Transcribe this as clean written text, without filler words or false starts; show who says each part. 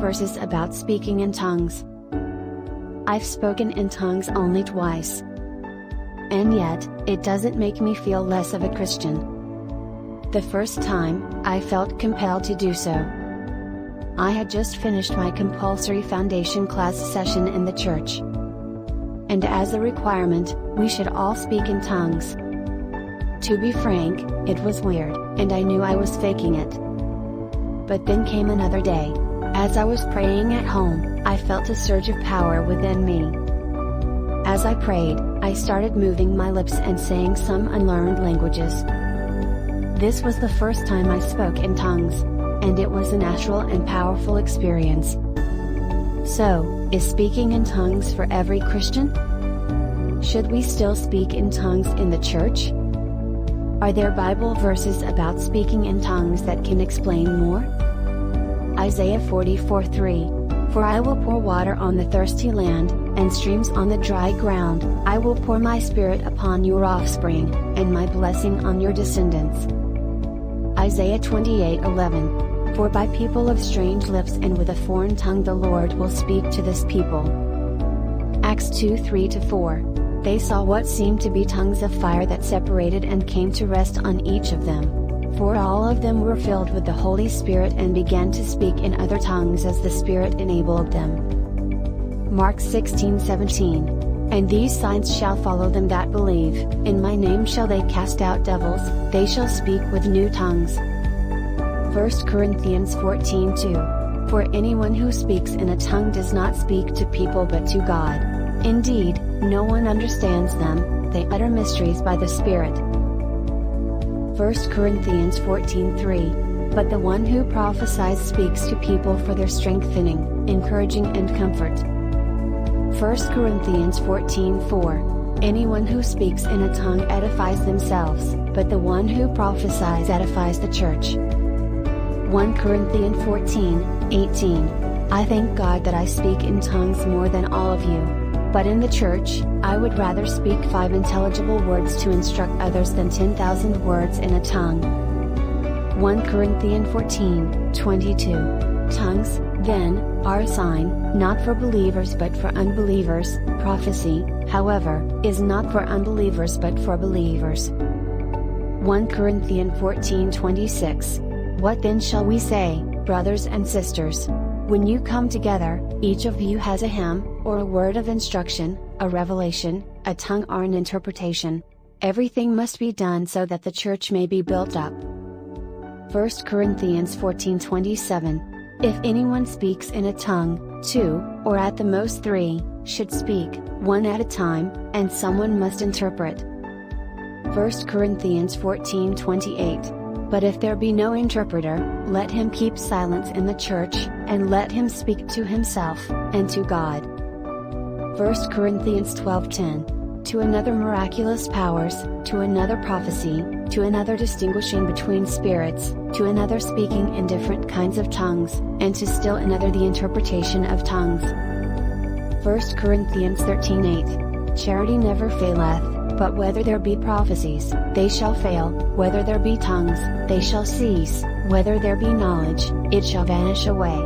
Speaker 1: verses about speaking in tongues. I've spoken in tongues only twice. And yet, it doesn't make me feel less of a Christian. The first time, I felt compelled to do so. I had just finished my compulsory foundation class session in the church. And as a requirement, we should all speak in tongues. To be frank, it was weird, and I knew I was faking it. But then came another day. As I was praying at home, I felt a surge of power within me. As I prayed, I started moving my lips and saying some unlearned languages. This was the first time I spoke in tongues, and it was a natural and powerful experience. So, is speaking in tongues for every Christian? Should we still speak in tongues in the church? Are there Bible verses about speaking in tongues that can explain more? Isaiah 44:3. For I will pour water on the thirsty land, and streams on the dry ground. I will pour my spirit upon your offspring, and my blessing on your descendants. Isaiah 28:11. For by people of strange lips and with a foreign tongue the Lord will speak to this people. Acts 2:3-4. They saw what seemed to be tongues of fire that separated and came to rest on each of them. For all of them were filled with the Holy Spirit and began to speak in other tongues as the Spirit enabled them. Mark 16:17. And these signs shall follow them that believe, in my name shall they cast out devils, they shall speak with new tongues. 1 Corinthians 14:2. For anyone who speaks in a tongue does not speak to people but to God. Indeed, no one understands them, they utter mysteries by the Spirit. 1 Corinthians 14:3. But the one who prophesies speaks to people for their strengthening, encouraging and comfort. 1 Corinthians 14:4. Anyone who speaks in a tongue edifies themselves, but the one who prophesies edifies the church. 1 Corinthians 14:18. I thank God that I speak in tongues more than all of you. But in the church, I would rather speak 5 intelligible words to instruct others than 10,000 words in a tongue. 1 Corinthians 14:22. Tongues, then, are a sign, not for believers but for unbelievers. Prophecy, however, is not for unbelievers but for believers. 1 Corinthians 14:26. What then shall we say, brothers and sisters? When you come together, each of you has a hymn, or a word of instruction, a revelation, a tongue or an interpretation. Everything must be done so that the church may be built up. 1 Corinthians 14:27. If anyone speaks in a tongue, 2, or at the most 3, should speak, 1 at a time, and someone must interpret. 1 Corinthians 14:28. But if there be no interpreter, let him keep silence in the church, and let him speak to himself, and to God. 1 Corinthians 12:10. To another miraculous powers, to another prophecy, to another distinguishing between spirits, to another speaking in different kinds of tongues, and to still another the interpretation of tongues. 1 Corinthians 13:8. Charity never faileth, but whether there be prophecies, they shall fail, whether there be tongues, they shall cease, whether there be knowledge, it shall vanish away.